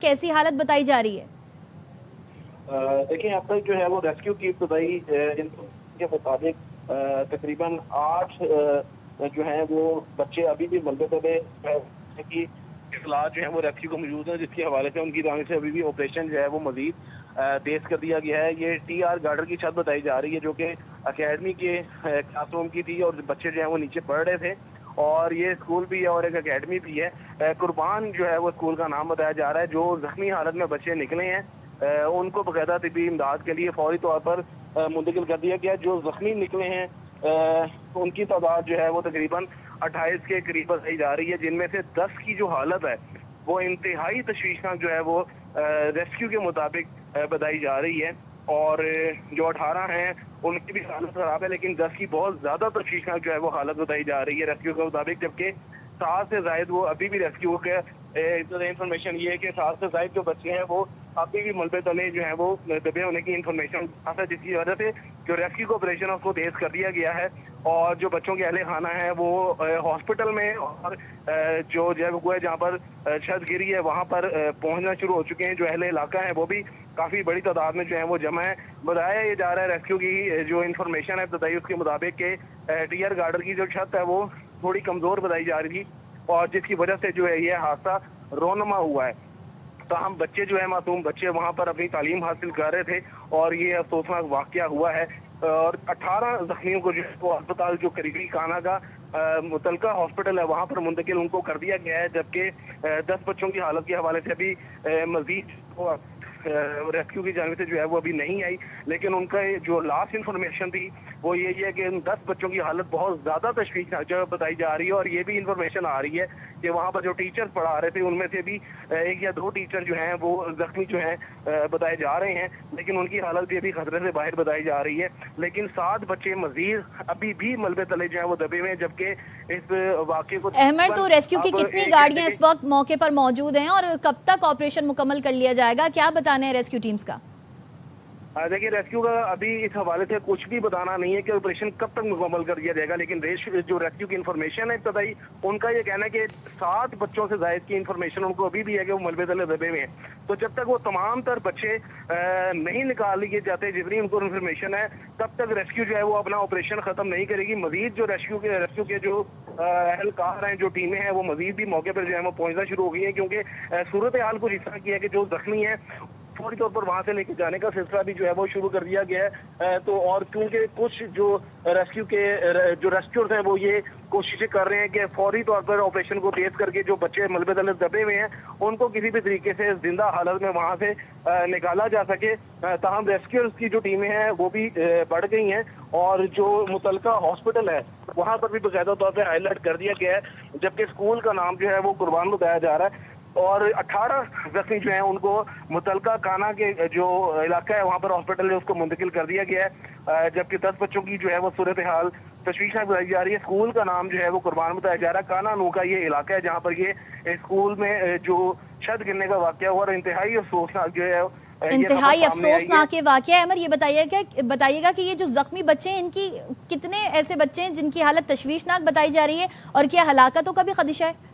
कैसी हालत बताई जा रही है? देखिए, अब तक जो है वो रेस्क्यू की इब्तदाई के मुताबिक तकरीबन 8 जो है वो बच्चे अभी भी मलबे तले की इतला जो है वो रेस्क्यू को मौजूद है, जिसके हवाले से उनकी जानिब से अभी भी ऑपरेशन जो है वो मजीद तेज कर दिया गया है। ये TR गार्डर की छत बताई जा रही है, जो कि अकेडमी के क्लासरूम की थी और बच्चे जो है वो नीचे पढ़ रहे थे। और ये स्कूल भी है और एक अकेडमी भी है। कुर्बान जो है वो स्कूल का नाम बताया जा रहा है। जो जख्मी हालत में बच्चे निकले हैं उनको बाकायदा तिब्बी इमदाद के लिए फौरी तौर पर मुंतकिल कर दिया गया। जो जख्मी निकले हैं उनकी तादाद जो है वो तकरीबन 28 के करीब बताई जा रही है, जिनमें से 10 की जो हालत है वो इंतहाई तशवीशनाक जो है वो रेस्क्यू के मुताबिक बताई जा रही है। और जो 18 हैं उनकी भी हालत खराब है, लेकिन 10 की बहुत ज्यादा तशवीशनाक जो है वो हालत बताई जा रही है रेस्क्यू के मुताबिक। जबकि 7 से जायद वो अभी भी रेस्क्यू के इंफॉर्मेशन ये है कि 7 से जायद जो बच्चे हैं वो अभी भी मलबे तले जो है वो दबे होने की इंफॉर्मेशन है, जिसकी वजह से जो रेस्क्यू का ऑपरेशन है उसको तेज कर दिया गया है। और जो बच्चों के अहले खाना है वो हॉस्पिटल में और जो जगह है जहाँ पर छत गिरी है वहाँ पर पहुँचना शुरू हो चुके हैं। जो अहले इलाका है वो भी काफी बड़ी तादाद में जो है वो जमा है। बताया ये जा रहा है रेस्क्यू की जो इन्फॉर्मेशन है बताई उसके मुताबिक के TR गार्डर की जो छत है वो थोड़ी कमजोर बताई जा रही थी और जिसकी वजह से जो है ये हादसा रोनमा हुआ है। तो हम बच्चे जो है मासूम बच्चे वहाँ पर अपनी तालीम हासिल कर रहे थे और ये अफसोसनाक वाकया हुआ है। और 18 जख्मियों को जो है वो अस्पताल जो करीबी काना का मुतलका हॉस्पिटल है वहाँ पर मुंतकिल उनको कर दिया गया है। जबकि 10 बच्चों की हालत के हवाले से अभी मजीद रेस्क्यू की जानिब से जो है वो अभी नहीं आई, लेकिन उनका जो लास्ट इंफॉर्मेशन थी वो यही है कि उन 10 बच्चों की हालत बहुत ज्यादा तशवीशनाक जो बताई जा रही है। और ये भी इंफॉर्मेशन आ रही है कि वहाँ पर जो टीचर्स पढ़ा रहे थे उनमें से भी 1 या 2 टीचर जो हैं वो जख्मी जो हैं बताए जा रहे हैं, लेकिन उनकी हालत भी अभी खतरे से बाहर बताई जा रही है। लेकिन 7 बच्चे मजीद अभी भी मलबे तले जो है वो दबे हुए हैं। जबकि इस वाक़े को अहमद, तो रेस्क्यू की कितनी गाड़ियां इस वक्त मौके पर मौजूद हैं और कब तक ऑपरेशन मुकम्मल कर लिया जाएगा, क्या बताना है रेस्क्यू टीम्स का? देखिए, रेस्क्यू का अभी इस हवाले से कुछ भी बताना नहीं है कि ऑपरेशन कब तक मुकम्मल कर दिया जाएगा, लेकिन जो रेस्क्यू की इन्फॉर्मेशन है तदाई उनका ये कहना है कि 7 बच्चों से जायद की इन्फॉर्मेशन उनको अभी भी है कि वो मलबे तले दबे हुए हैं। तो जब तक वो तमाम तर बच्चे नहीं निकाल लिए जाते जितनी उनको इन्फॉर्मेशन है, तब तक रेस्क्यू जो है वो अपना ऑपरेशन खत्म नहीं करेगी। मजीद जो रेस्क्यू के जो एहलकार हैं, जो टीमें हैं, वो मजीद भी मौके पर जो है वो पहुंचना शुरू हो गई है, क्योंकि सूरत हाल कुछ इस तरह की है कि जो जख्मी है फौरी तौर पर वहां से लेके जाने का सिलसिला भी जो है वो शुरू कर दिया गया है। तो और क्योंकि कुछ जो रेस्क्यू के जो रेस्क्यूअर्स हैं वो ये कोशिशें कर रहे हैं कि फौरी तौर पर ऑपरेशन को तेज करके जो बच्चे मलबे तले दबे हुए हैं उनको किसी भी तरीके से जिंदा हालत में वहां से निकाला जा सके। ताहम रेस्क्यूअर्स की जो टीमें हैं वो भी बढ़ गई हैं और जो मुतलका हॉस्पिटल है वहां पर भी बाकायदा तौर पर हाईलाइट कर दिया गया है, जबकि स्कूल का नाम जो है वो कुर्बान बताया जा रहा है। और 18 जख्मी जो हैं उनको मुतलका काना के जो इलाका है वहाँ पर हॉस्पिटल है उसको मुंतकिल कर दिया गया है। जबकि 10 बच्चों की जो है वो सूरत हाल तशवीशनाक बताई जा रही है। स्कूल का नाम जो है वो कुर्बान बताया जा रहा है। काना नू का ये इलाका है जहाँ पर ये स्कूल में जो छत गिरने का वाकया हुआ और इंतहाई अफसोसनाक जो है इंतहाई अफसोसनाक ये वाकया है। अमर, ये बताइएगा कि ये जो जख्मी बच्चे हैं इनकी कितने ऐसे बच्चे हैं जिनकी हालत तशवीशनाक बताई जा रही है और क्या हलाकतों का भी खदशा है?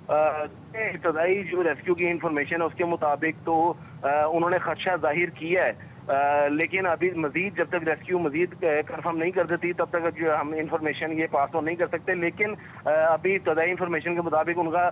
इब्तदाई जो रेस्क्यू की इंफॉर्मेशन है उसके मुताबिक तो उन्होंने खदशा जाहिर किया है, लेकिन अभी मजीद जब तक रेस्क्यू मजीद कंफर्म नहीं कर देती तब तक जो हम इंफॉर्मेशन ये पास ऑन नहीं कर सकते। लेकिन अभी इब्तदाई इंफॉर्मेशन के मुताबिक उनका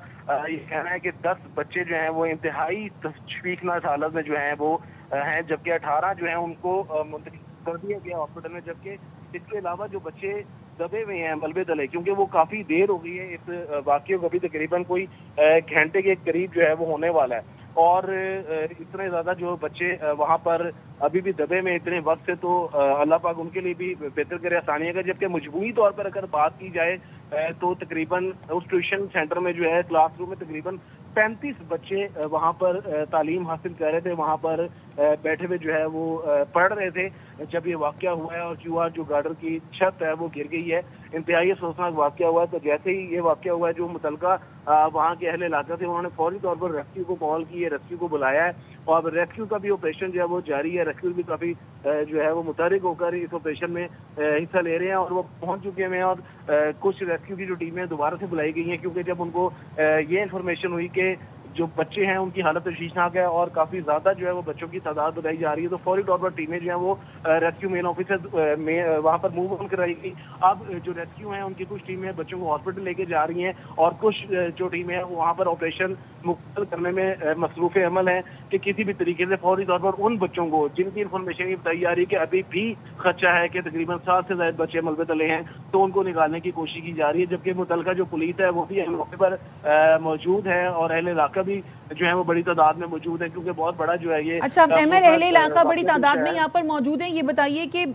ये कहना है कि 10 बच्चे जो हैं वो इंतहाई तशवीशनाक हालत में जो हैं वो हैं, जबकि 18 जो हैं उनको मुंतकिल कर दिया गया हॉस्पिटल में। जबकि इसके अलावा जो बच्चे दबे हुए हैं मलबे तले, क्योंकि वो काफी देर हो गई है इस वाकये को, अभी तकरीबन कोई घंटे के करीब जो है वो होने वाला है। और इतने ज्यादा जो बच्चे वहां पर अभी भी दबे में इतने वक्त से, तो अल्लाह पाक उनके लिए भी बेहतर करे, आसानियां करे। जबकि मजबूरी तौर पर अगर बात की जाए तो तकरीबन उस ट्यूशन सेंटर में जो है क्लासरूम में तकरीबन 35 बच्चे वहां पर तालीम हासिल कर रहे थे, वहां पर बैठे हुए जो है वो पढ़ रहे थे जब ये वाकया हुआ है। और QR जो गार्डर की छत है वो गिर गई है। इंतहाई अफसोसनाक वाकया हुआ है। तो जैसे ही ये वाकया हुआ है, जो मुतलका वहाँ के अहले इलाका थे उन्होंने फौरी तौर पर रेस्क्यू को कॉल की है, रेस्क्यू को बुलाया है और रेस्क्यू का भी ऑपरेशन जो है वो जारी है। रेस्क्यू भी काफी जो है वो मुतहरिक होकर इस ऑपरेशन में हिस्सा ले रहे हैं और वो पहुंच चुके हैं। और कुछ रेस्क्यू की जो टीमें दोबारा से बुलाई गई हैं, क्योंकि जब उनको ये इन्फॉर्मेशन हुई कि جو بچے ہیں ان کی حالت تشویشناک ہے اور کافی زیادہ جو ہے وہ بچوں کی تعداد بتائی جا رہی ہے. تو فوری طور پر ٹیمیں جو ہیں وہ ریسکیو مین آفیسر میں وہاں پر موو آن کرائی گئی. اب جو ریسکیو ہیں ان کی کچھ ٹیمیں بچوں کو ہاسپٹل لے کے جا رہی ہیں اور کچھ جو ٹیمیں ہیں وہاں پر آپریشن مکمل کرنے میں مصروف عمل ہیں کہ کسی بھی طریقے سے فوری طور پر ان بچوں کو جن کی انفارمیشن یہ بتائی جا رہی ہے کہ ابھی بھی خدشہ ہے کہ تقریباً 7 سے زائد بچے ملبے تلے ہیں تو ان کو نکالنے کی کوشش کی جا رہی ہے. جبکہ متعلقہ جو پولیس ہے وہ بھی موقع پر موجود ہے اور اہل علاقہ بھی جو ہے وہ بڑی تعداد میں موجود ہے کیونکہ بہت بڑا جو ہے یہ. اچھا احمد، اہل علاقہ بڑی تعداد میں یہاں پر موجود ہیں. یہ بتائیے کہ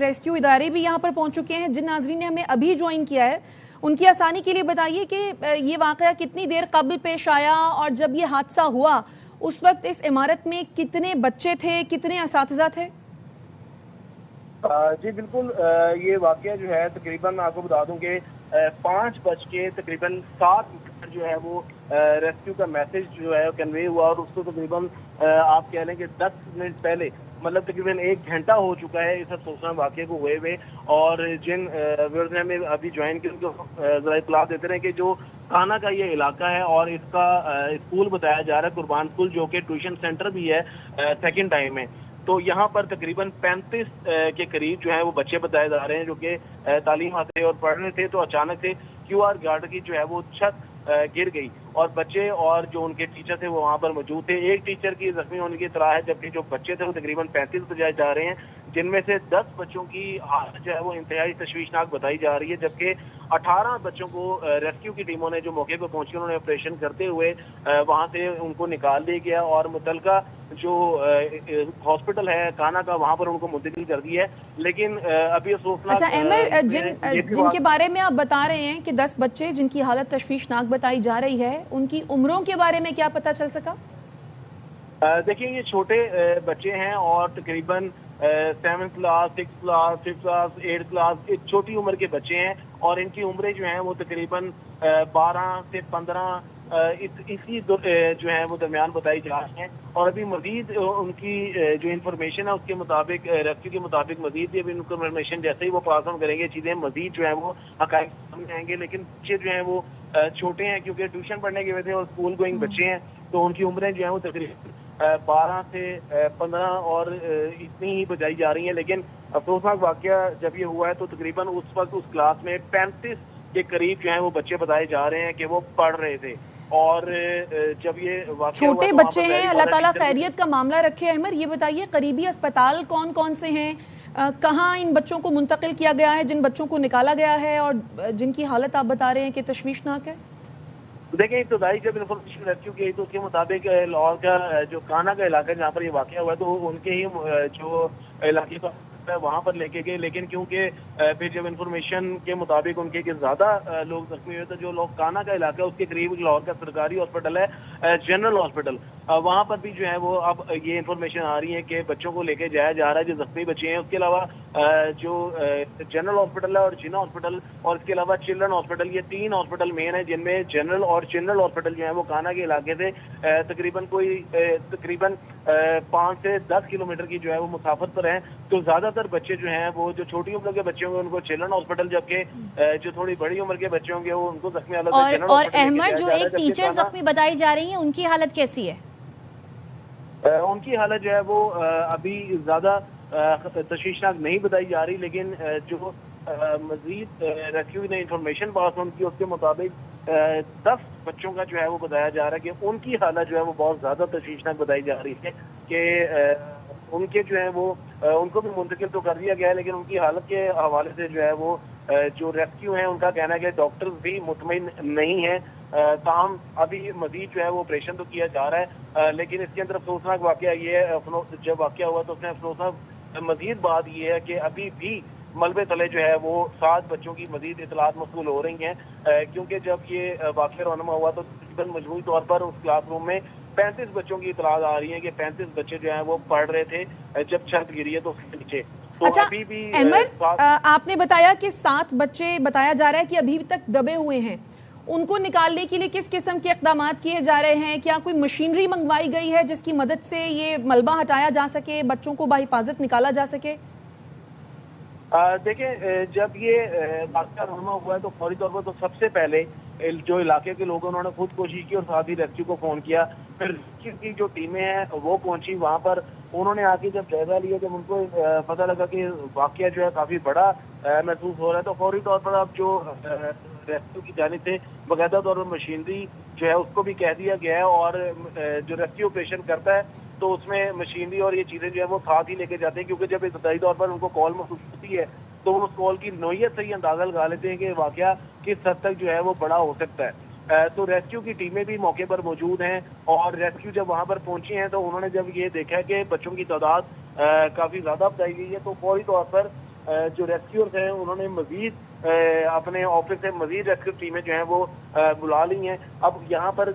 ریسکیو ادارے بھی یہاں پر پہنچ چکے ہیں. جن ناظرین نے ہمیں ابھی جوائن کیا ہے ان کی آسانی کے لیے بتائیے کہ یہ واقعہ کتنی دیر قبل پیش آیا اور جب یہ حادثہ ہوا اس وقت اس عمارت میں کتنے بچے تھے، کتنے اساتذہ تھے؟ جی بالکل، یہ واقعہ جو ہے تقریباً آپ کو بتا دوں کہ 5:07 جو ہے وہ ریسکیو کا میسج جو ہے کنوے ہوا اور اس کو تقریباً آپ کہہ لیں کہ 10 منٹ پہلے مطلب تقریباً 1 گھنٹہ ہو چکا ہے اس افسوسناک واقعے کو ہوئے ہوئے. اور جن ویورز نے ابھی جوائن کی ان کو ذرا اطلاع دیتے رہے کہ جو کانا کا یہ علاقہ ہے اور اس کا اسکول بتایا جا رہا ہے قربان اسکول جو کہ ٹیوشن سینٹر بھی ہے سیکنڈ ٹائم میں. تو یہاں پر تقریباً 35 کے قریب جو ہے وہ بچے بتائے جا رہے ہیں جو کہ تعلیم حاصل اور پڑھ رہے تھے. تو اچانک سے QR گارڈ کی جو ہے وہ چھت گر گئی اور بچے اور جو ان کے ٹیچر تھے وہ وہاں پر موجود تھے. ایک ٹیچر کی زخمی ہونے کی اطلاع ہے جبکہ جو بچے تھے وہ تقریباً 35 بجائے جا رہے ہیں جن میں سے 10 بچوں کی حالت جو ہے وہ انتہائی تشویشناک بتائی جا رہی ہے. جبکہ 18 بچوں کو ریسکیو کی ٹیموں نے جو موقع پہ پہنچی انہوں نے آپریشن کرتے ہوئے وہاں سے ان کو نکال لیا گیا اور متعلقہ جو ہاسپٹل ہے کانا کا وہاں پر ان کو منتقل کر دی ہے. لیکن ابھی افسوسناک اچھا احمد، جن کے بارے میں آپ بتا رہے ہیں کہ 10 بچے جن کی حالت تشویشناک بتائی جا رہی ہے ان کی عمروں کے بارے میں کیا پتہ چل سکا؟ دیکھیں یہ چھوٹے بچے ہیں اور تقریباً 7th class 6th class 5th class 8th class ایک چھوٹی عمر کے بچے ہیں اور ان کی عمریں جو ہیں وہ تقریباً 12 سے 15 اسی جو ہے وہ درمیان بتائی جا رہی ہیں. اور ابھی مزید ان کی جو انفارمیشن ہے اس کے مطابق ریسکیو کے مطابق مزید بھی ابھی انفارمیشن جیسے ہی وہ پاس آن کریں گے چیزیں مزید جو ہیں وہ حقائق سامنے آئیں گے. لیکن بچے جو ہیں وہ چھوٹے ہیں کیونکہ ٹیوشن پڑھنے کے وجہ سے اور اسکول گوئنگ بچے ہیں تو ان کی عمریں جو ہیں وہ تقریباً 12 سے 15 اور اتنی ہی بجائی جا رہی ہیں. لیکن افسوسناک واقعہ جب یہ ہوا ہے تو تقریباً اس وقت اس کلاس میں 35 کے قریب جو ہیں وہ بچے بتائے جا رہے ہیں کہ وہ پڑھ رہے تھے. اور جب یہ واقعہ چھوٹے بچے ہیں، اللہ تعالیٰ خیریت کا معاملہ رکھے. احمد یہ بتائیے قریبی اسپتال کون کون سے ہیں، کہاں ان بچوں کو منتقل کیا گیا ہے جن بچوں کو نکالا گیا ہے اور جن کی حالت آپ بتا رہے ہیں کہ تشویشناک ہے؟ دیکھیں ابتدائی جب انفارمیشن ریسکیو کی تو اس کے مطابق لاہور کا جو کانا کا علاقہ جہاں پر یہ واقعہ ہوا ہے تو ان کے ہی جو علاقے کا وہاں پر لے کے گئے. لیکن کیونکہ پھر جب انفارمیشن کے مطابق ان کے زیادہ لوگ زخمی ہوئے تو جو لوگ کانا کا علاقہ ہے اس کے قریب لاہور کا سرکاری ہاسپٹل ہے جنرل ہاسپٹل وہاں پر بھی جو ہے وہ اب یہ انفارمیشن آ رہی ہے کہ بچوں کو لے کے جایا جا رہا ہے جو زخمی بچے ہیں. اس کے علاوہ جو جنرل ہاسپٹل ہے اور جنا ہاسپٹل اور اس کے علاوہ چلڈرن ہاسپٹل یہ 3 ہاسپٹل مین ہیں جن میں جنرل اور چلڈرن ہاسپٹل جو ہے وہ کانا کے علاقے سے تقریباً 5 سے 10 کلومیٹر کی جو ہے وہ مسافت پر ہیں. تو زیادہ تر بچے جو ہیں وہ جو چھوٹی عمر کے بچے ہوں گے ان کو چلڈرن ہاسپٹل جبکہ جو تھوڑی بڑی عمر کے بچے ہوں گے وہ ان کو زخمی حالت میں جنرل اور ہاسپٹل احمد جو ایک ٹیچر زخمی بتائی جا رہی ہیں ان کی حالت کیسی ہے؟ ان کی حالت جو ہے وہ ابھی زیادہ تشویشناک نہیں بتائی جا رہی. لیکن جو مزید ریسکیو نے انفارمیشن پاس آن کی اس کے مطابق 10 بچوں کا جو ہے وہ بتایا جا رہا ہے کہ ان کی حالت جو ہے وہ بہت زیادہ تشویشناک بتائی جا رہی ہے کہ ان کے جو ہے وہ ان کو بھی منتقل تو کر دیا گیا ہے. لیکن ان کی حالت کے حوالے سے جو ہے وہ جو ریسکیو ہیں ان کا کہنا ہے کہ ڈاکٹر بھی مطمئن نہیں ہیں. تاہم ابھی مزید جو ہے وہ آپریشن تو کیا جا رہا ہے. لیکن اس کے اندر افسوسناک واقعہ یہ ہے جب واقعہ ہوا تو اس میں افسوسناک مزید بات یہ ہے کہ ابھی بھی ملبے تلے جو ہے وہ 7 بچوں کی مزید اطلاعات موصول ہو رہی ہیں. کیونکہ جب یہ واقعہ رونما ہوا تو تقریباً مجموعی طور پر اس کلاس روم میں 35 بچوں کی اطلاعات آ رہی ہیں کہ 35 بچے جو ہیں وہ پڑھ رہے تھے جب چھت گری ہے تو اس کے نیچے. اچھا احمد، آپ نے بتایا کہ 7 بچے بتایا جا رہا ہے کہ ابھی تک دبے ہوئے ہیں. ان کو نکالنے کے لیے کس قسم کے اقدامات کیے جا رہے ہیں؟ کیا کوئی مشینری منگوائی گئی ہے جس کی مدد سے یہ ملبہ ہٹایا جا سکے، بچوں کو بحفاظت نکالا جا سکے؟ دیکھیں جب یہ واقعہ رونما ہوا ہے تو فوری طور پر تو سب سے پہلے जो इलाके के लोग हैं उन्होंने खुद कोशिश की और साथ ही रेस्क्यू को फोन किया। फिर रेस्क्यू की जो टीमें हैं वो पहुंची वहां पर, उन्होंने आके जब जायजा लिया, जब उनको पता लगा कि वाकया जो है काफी बड़ा महसूस हो रहा है, तो फौरी तौर पर अब जो रेस्क्यू की जानिब से बाकायदा तौर पर मशीनरी जो है उसको भी कह दिया गया है, और जो रेस्क्यू ऑपरेशन करता है तो उसमें मशीनरी और ये चीजें जो है वो साथ ही लेके जाते हैं, क्योंकि जब इब्तदाई तौर पर उनको कॉल महसूस होती है तो उस कॉल की नोयत से ही अंदाजा लगा लेते हैं कि वाकया किस हद तक जो है वो बड़ा हो सकता है। तो रेस्क्यू की टीमें भी मौके पर मौजूद हैं, और रेस्क्यू जब वहां पर पहुंची हैं तो उन्होंने जब ये देखा कि बच्चों की तादाद काफी ज्यादा बताई गई है, तो फौरी तौर पर जो रेस्क्यूअर्स हैं उन्होंने मजीद अपने ऑफिस से मजीद रेस्क्यू टीमें जो हैं वो बुला ली हैं। अब यहाँ पर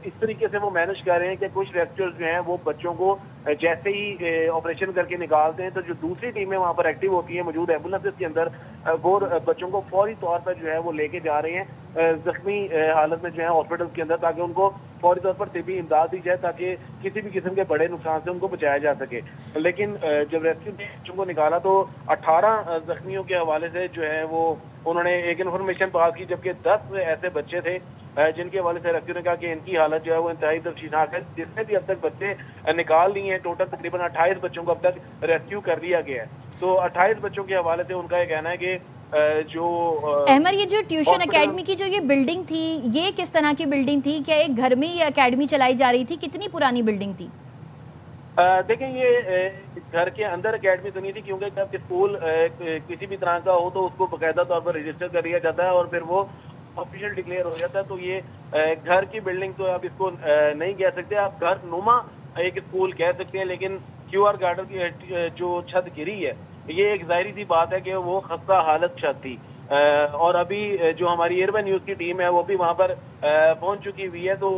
इस तरीके से वो मैनेज कर रहे हैं कि कुछ रेस्क्यूअर्स जो हैं वो बच्चों को जैसे ही ऑपरेशन करके निकालते हैं तो जो दूसरी टीमें वहाँ पर एक्टिव होती हैं मौजूद एम्बुलेंसेस के अंदर, वो बच्चों को फौरी तौर पर जो है वो लेके जा रहे हैं जख्मी हालत में जो है हॉस्पिटल के अंदर, ताकि उनको फौरी तौर पर तिबी इमदाद दी जाए ताकि किसी भी किस्म के बड़े नुकसान से उनको बचाया जा सके। लेकिन जब रेस्क्यू ने बच्चों को निकाला तो 18 जख्मियों के हवाले से जो है वो उन्होंने एक इन्फॉर्मेशन पास की, जबकि 10 ऐसे बच्चे थे जिनके हवाले से रेस्क्यू ने कहा कि इनकी हालत जो है वो इंतहाई तशवीशनाक है। जिसने भी अब तक बच्चे निकाल लिए हैं, टोटल तकरीबन 28 बच्चों को अब तक रेस्क्यू कर दिया गया है। तो 28 बच्चों के हवाले से उनका ये कहना है कि जो अहमद, ये जो ट्यूशन एकेडमी की जो ये बिल्डिंग थी, ये किस तरह की बिल्डिंग थी? क्या एक घर में ये एकेडमी चलाई जा रही थी? कितनी पुरानी बिल्डिंग थी? देखें, ये घर के अंदर एकेडमी तो नहीं थी, क्योंकि जब स्कूल किसी भी तरह का हो तो उसको बाकायदा तौर पर रजिस्टर कर लिया जाता है और फिर वो ऑफिशियल डिक्लेयर हो जाता है। तो ये घर की बिल्डिंग तो आप इसको नहीं कह सकते, आप घर नुमा एक स्कूल कह सकते हैं। लेकिन QR गार्डन की जो छत गिरी है, ये एक जाहिर सी बात है कि वो खस्ता हालत छत थी, और अभी जो हमारी एयरवे न्यूज की टीम है वो भी वहां पर पहुंच चुकी हुई है। तो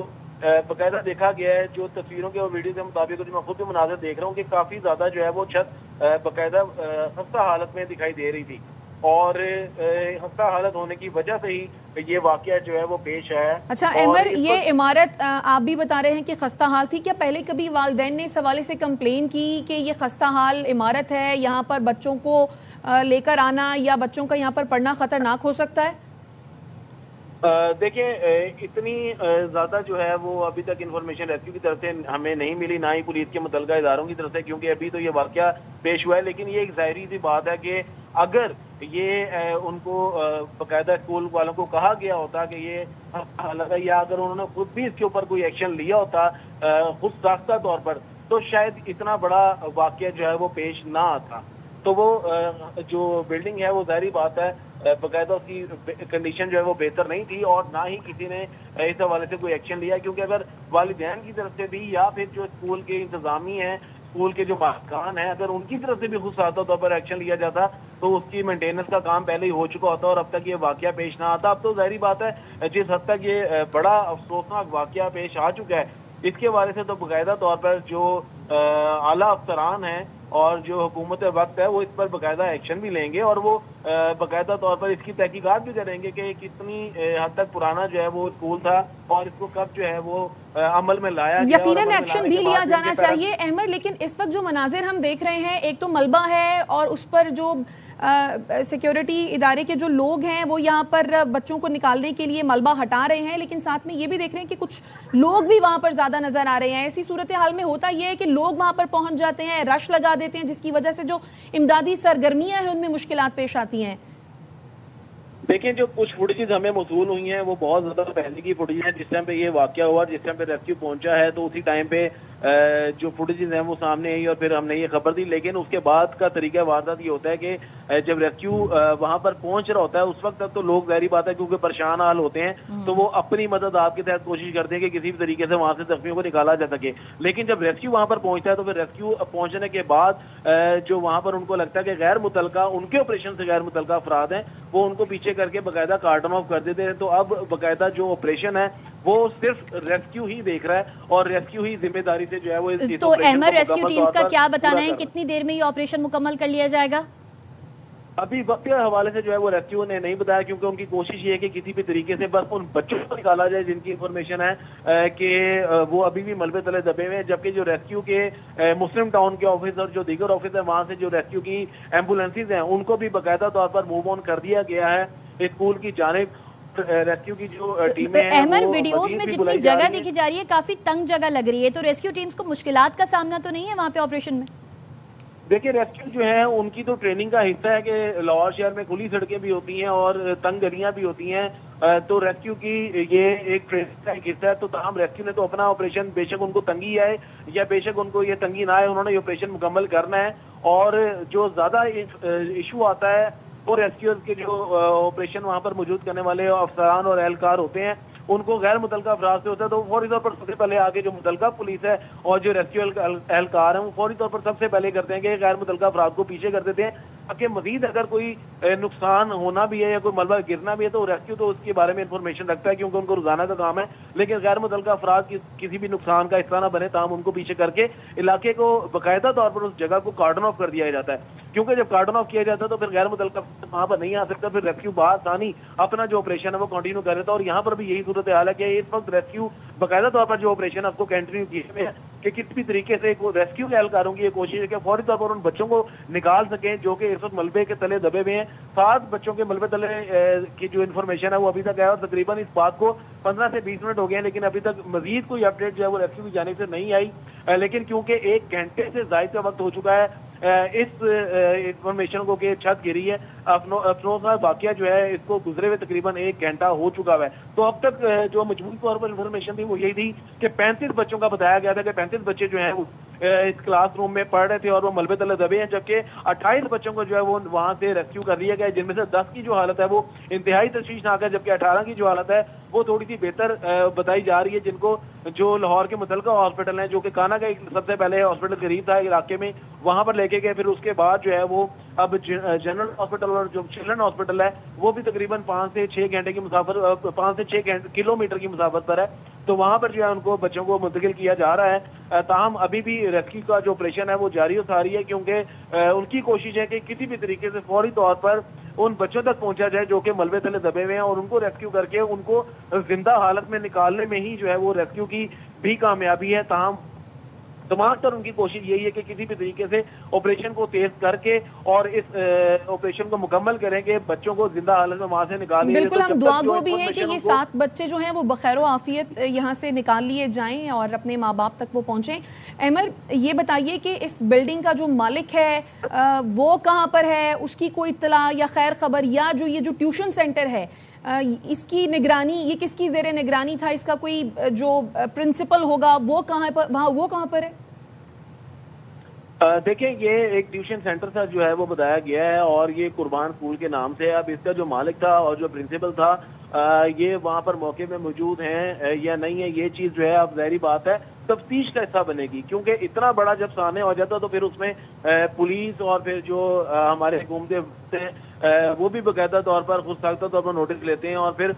बाकायदा देखा गया है, जो तस्वीरों के और वीडियो के मुताबिक जो मैं खुद भी मुनाज़र देख रहा हूँ कि काफी ज्यादा जो है वो छत बाकायदा खस्ता हालत में दिखाई दे रही थी, और खस्ता हालत होने की वजह से ही ये वाकया जो है वो पेश आया। अच्छा अहमद, ये इमारत आप भी बता रहे हैं कि खस्ता हाल थी, क्या पहले कभी वालिदैन ने इस हवाले से कंप्लेन की कि ये खस्ता हाल इमारत है, यहाँ पर बच्चों को लेकर आना या बच्चों का यहाँ पर पढ़ना खतरनाक हो सकता है? देखिए, इतनी ज्यादा जो है वो अभी तक इन्फॉर्मेशन रेस्क्यू की तरफ से हमें नहीं मिली, ना ही पुलिस के मुतल्लिका इदारों की तरफ से, क्योंकि अभी तो ये वाकया पेश हुआ है। लेकिन ये एक जाहिर सी बात है कि अगर ये उनको बाकायदा स्कूल वालों को कहा गया होता कि ये हालत है, या अगर उन्होंने खुद भी इसके ऊपर कोई एक्शन लिया होता खुद साख्ता तौर पर, तो शायद इतना बड़ा वाकया जो है वो पेश ना आता। तो वो जो बिल्डिंग है वो जाहिर बात है बाकायदा उसकी कंडीशन जो है वो बेहतर नहीं थी, और ना ही किसी ने इस हवाले से कोई एक्शन लिया, क्योंकि अगर वालिदैन की तरफ से भी या फिर जो स्कूल के इंतजामी हैं, स्कूल के जो मालिकान हैं, अगर उनकी तरफ से भी खुद सादा तौर पर एक्शन लिया जाता तो उसकी मेंटेनेंस का काम पहले ही हो चुका होता और अब तक ये वाकया पेश ना आता। अब तो जाहिर बात है जिस हद तक ये बड़ा अफसोसनाक वाकया पेश आ चुका है, इसके हवाले से तो बाकायदा तौर पर जो आला अफसरान हैं और जो हुकूमत वक्त है वो इस पर बाकायदा एक्शन भी लेंगे, और वो बाकायदा तौर पर इसकी तहकीकात भी करेंगे कि कितनी हद तक पुराना जो है वो स्कूल था और इसको कब जो है वो अमल में लाया गया। यकीनन एक्शन भी लिया जाना चाहिए अहमद, लेकिन इस वक्त जो मनाजिर हम देख रहे हैं, एक तो मलबा है और उस पर जो सिक्योरिटी इदारे के जो लोग हैं वो यहाँ पर बच्चों को निकालने के लिए मलबा हटा रहे हैं, लेकिन साथ में ये भी देख रहे हैं कि कुछ लोग भी वहाँ पर ज़्यादा नजर आ रहे हैं। ऐसी सूरत हाल में होता यह है कि लोग वहाँ पर पहुँच जाते हैं, रश लगा देते हैं, जिसकी वजह से जो इमदादी सरगर्मियाँ हैं उनमें मुश्किलात पेश आती हैं। देखिए, जो कुछ फुटेजेस हमें मौसूल हुई हैं वो बहुत ज्यादा पहले की फुटेज है। जिस टाइम पे ये वाकया हुआ, जिस टाइम पे रेस्क्यू पहुंचा है, तो उसी टाइम पे जो फुटेजेस हैं वो सामने आई और फिर हमने ये खबर दी। लेकिन उसके बाद का तरीका वारदात ये होता है कि जब रेस्क्यू वहां पर पहुंच रहा होता है उस वक्त तक तो लोग जाहिर बात है क्योंकि परेशान हाल होते हैं, तो वो अपनी मदद आपके तहत कोशिश करते हैं कि किसी भी तरीके से वहां से जख्मियों को निकाला जा सके। लेकिन जब रेस्क्यू वहां पर पहुंचता है तो फिर रेस्क्यू पहुंचने के बाद जो वहां पर उनको लगता है कि गैर मुतलका उनके ऑपरेशन से गैर मुतलका अफराद हैं, वो उनको पीछे करके बाकायदा कार्टन ऑफ कर देते हैं। तो अब बाकायदा जो ऑपरेशन है वो सिर्फ रेस्क्यू ही देख रहा है और रेस्क्यू ही जिम्मेदारी से जो है वो इस तो अहमद, रेस्क्यू टीम्स का क्या बताना है, कितनी देर में ये ऑपरेशन मुकम्मल कर लिया जाएगा? अभी वक्त के हवाले से जो है वो रेस्क्यू ने नहीं बताया, क्योंकि उनकी कोशिश ये है कि किसी भी तरीके से बस उन बच्चों को निकाला जाए जिनकी इंफॉर्मेशन है कि वो अभी भी मलबे तले दबे हुए हैं। जबकि जो रेस्क्यू के मुस्लिम टाउन के ऑफिस और जो दीगर ऑफिस है वहां से जो रेस्क्यू की एम्बुलेंसेज हैं उनको भी बाकायदा तौर पर मूव ऑन कर दिया गया है स्कूल की जानिब। और रेस्क्यू की जो टीमें हैं अहमर, वो वीडियोस मजीद में भी जितनी बुलाई जा जगह रही हैं। दिखी जा रही है काफी तंग जगह लग रही है, तो रेस्क्यू टीम्स को मुश्किलात का सामना तो नहीं है वहाँ पे ऑपरेशन में? देखिए, रेस्क्यू जो है उनकी तो ट्रेनिंग का हिस्सा है कि लाहौर शहर में खुली सड़कें भी होती हैं और तंग गलियां भी होती हैं, तो रेस्क्यू की ये एक ट्रेनिंग का एक हिस्सा है। तो तमाम रेस्क्यू ने तो अपना ऑपरेशन, बेशक उनको तंगी आए या बेशक उनको ये तंगी ना आए, उन्होंने ये ऑपरेशन मुकम्मल करना है। और जो ज्यादा इशू आता है वो रेस्क्यूअर्स के जो ऑपरेशन वहां पर मौजूद करने वाले अफसरान और एहलकार होते हैं, उनको गैर मुतलका अफराद से होता है। तो फौरी तौर पर सबसे पहले आगे जो मुतलका पुलिस है और जो रेस्क्यू एहलकार हैं वो फौरी तौर पर सबसे पहले करते हैं कि गैर मुतलका अफराद को पीछे कर देते हैं, ताकि मजीद अगर कोई नुकसान होना भी है या कोई मलबा गिरना भी है तो रेस्क्यू तो उसके बारे में इंफॉर्मेशन रखता है, क्योंकि उनको रोजाना का काम है। लेकिन गैर मुतलका अफराद किसी भी नुकसान का हिस्सा ना बने, ताम उनको पीछे करके इलाके को बाकायदा तौर पर उस जगह को कार्डन ऑफ कर दिया जाता है। क्योंकि जब कार्डन ऑफ किया जाता है तो फिर गैर मुतलका वहां पर नहीं आ सकता, फिर रेस्क्यू बासानी अपना जो ऑपरेशन है वो कंटिन्यू कर देता है। और यहाँ पर भी यही सूरत हाल है कि इस वक्त रेस्क्यू बाकायदा तौर पर जो ऑपरेशन है उसको कंटिन्यू किए हुए है कि किसी भी तरीके से रेस्क्यू के एहलकारों की ये कोशिश है कि फौरी तौर पर उन बच्चों को निकाल सकें जो कि इस वक्त मलबे के तले दबे हुए हैं। 7 बच्चों के मलबे तले की जो इन्फॉर्मेशन है वो अभी तक है, और तकरीबन इस बात को 15 से 20 मिनट हो गए हैं, लेकिन अभी तक मजीद कोई अपडेट जो है वो रेस्क्यू की जानिब से नहीं आई। लेकिन क्योंकि 1 घंटे से ज्यादा का वक्त हो चुका है इस इंफॉर्मेशन को कि छत गिरी है, अफसोसनाक वाकया जो है इसको गुजरे हुए तकरीबन 1 घंटा हो चुका है। तो अब तक जो मजबूत तौर पर इंफॉर्मेशन थी वो यही थी कि 35 बच्चों का बताया गया था कि 35 बच्चे जो हैं इस क्लासरूम में पढ़ रहे थे और वो मलबे तले दबे हैं, जबकि 28 बच्चों को जो है वो वहां से रेस्क्यू कर लिया गया, जिनमें से 10 की जो हालत है वो इंतहाई तशवीशनाक है, जबकि 18 की जो हालत है वो थोड़ी सी बेहतर बताई जा रही है, जिनको जो लाहौर के मुतलका हॉस्पिटल है, जो कि काना का एक सबसे पहले हॉस्पिटल करीब था इलाके में, वहां पर लेके गए। फिर उसके बाद जो है वो अब जनरल हॉस्पिटल और जो चिल्ड्रन हॉस्पिटल है वो भी तकरीबन 5 से 6 घंटे की मुसाफर 5 से 6 किलोमीटर की मुसाफत पर है, तो वहां पर जो है उनको बच्चों को मुंतकिल किया जा रहा है। ताहम अभी भी रेस्क्यू का जो ऑपरेशन है वो जारी और सारी है, क्योंकि उनकी कोशिश है कि किसी भी तरीके से फौरी तौर पर उन बच्चों तक पहुंचा जाए जो कि मलबे तले दबे हुए हैं, और उनको रेस्क्यू करके उनको जिंदा हालत में निकालने में ही जो है वो रेस्क्यू की भी कामयाबी है। ताहम तमाम तर उनकी कोशिश यही है कि किसी भी तरीके से ऑपरेशन को तेज करके और इस ऑपरेशन को मुकम्मल करें कि बच्चों को जिंदा हालत में वहां से निकाल। बिल्कुल, हम दुआ गो भी हैं कि ये 7 बच्चे जो हैं वो बखैर आफियत यहाँ से निकाल लिए जाएं और अपने माँ बाप तक वो पहुँचें। अहमर, ये बताइए कि इस बिल्डिंग का जो मालिक है वो कहाँ पर है, उसकी कोई इत्तला या खैर खबर, या जो ये जो ट्यूशन सेंटर है इसकी निगरानी, ये किसकी ज़ेरे निगरानी था, इसका कोई जो प्रिंसिपल होगा वो कहाँ पर है? देखिए, ये एक ट्यूशन सेंटर था जो है वो बताया गया है, और ये कुर्बान स्कूल के नाम से। अब इसका जो मालिक था और जो प्रिंसिपल था ये वहाँ पर मौके में मौजूद हैं या नहीं है, ये चीज़ जो है अब ज़ाहिरी बात है तफ्तीश का हिस्सा बनेगी, क्योंकि इतना बड़ा जब सामने हो जाता तो फिर उसमें पुलिस और फिर जो हमारे हुकूमतें हैं वो भी बाकायदा तौर पर खुद साख्ता तौर पर नोटिस लेते हैं, और फिर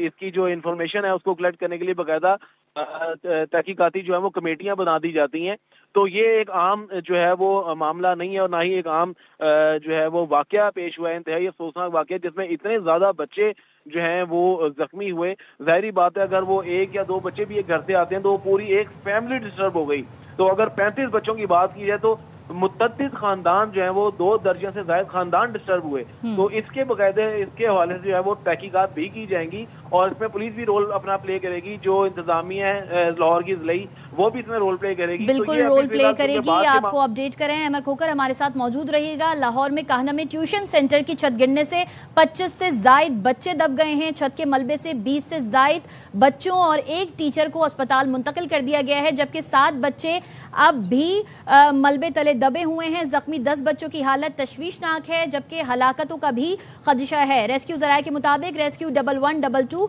इसकी जो इन्फॉर्मेशन है उसको कलेक्ट करने के लिए बाकायदा तहकीकाती जो है वो कमेटियां बना दी जाती हैं। तो ये एक आम जो है वो मामला नहीं है, और ना ही एक आम जो है वो वाकया पेश हुआ है, इंतहाई अफसोसनाक वाकया, जिसमें इतने ज्यादा बच्चे जो हैं वो जख्मी हुए। जाहिर बात है अगर वो 1 या 2 बच्चे भी एक घर से आते हैं तो वो पूरी एक फैमिली डिस्टर्ब हो गई। तो अगर 35 बच्चों की बात की जाए तो मुतअद्दिद खानदान जो है वो 2 दर्जन से ज्यादा खानदान डिस्टर्ब हुए। तो इसके बकायदे इसके हवाले से जो है वो तहकीकात भी की जाएंगी, और इसमें पुलिस भी रोल अपना प्ले करेगी, जो इंतजामिया है लाहौर की ज़िलाई वो भी इसमें रोल प्ले करेगी। बिल्कुल तो रोल प्ले करेगी, आपको अपडेट करें। अहमर खोकर हमारे साथ मौजूद रहिएगा। लाहौर में काहना में ट्यूशन सेंटर की छत गिरने से 25 से जायद बच्चे दब गए हैं। छत के मलबे से 20 से जायद बच्चों और एक टीचर को अस्पताल मुंतकिल कर दिया गया है, जबकि 7 बच्चे अब भी मलबे तले दबे हुए हैं। जख्मी 10 बच्चों की हालत तशवीशनाक है, जबकि हलाकतों का भी खदशा है। रेस्क्यू ज़राए के मुताबिक रेस्क्यू 1122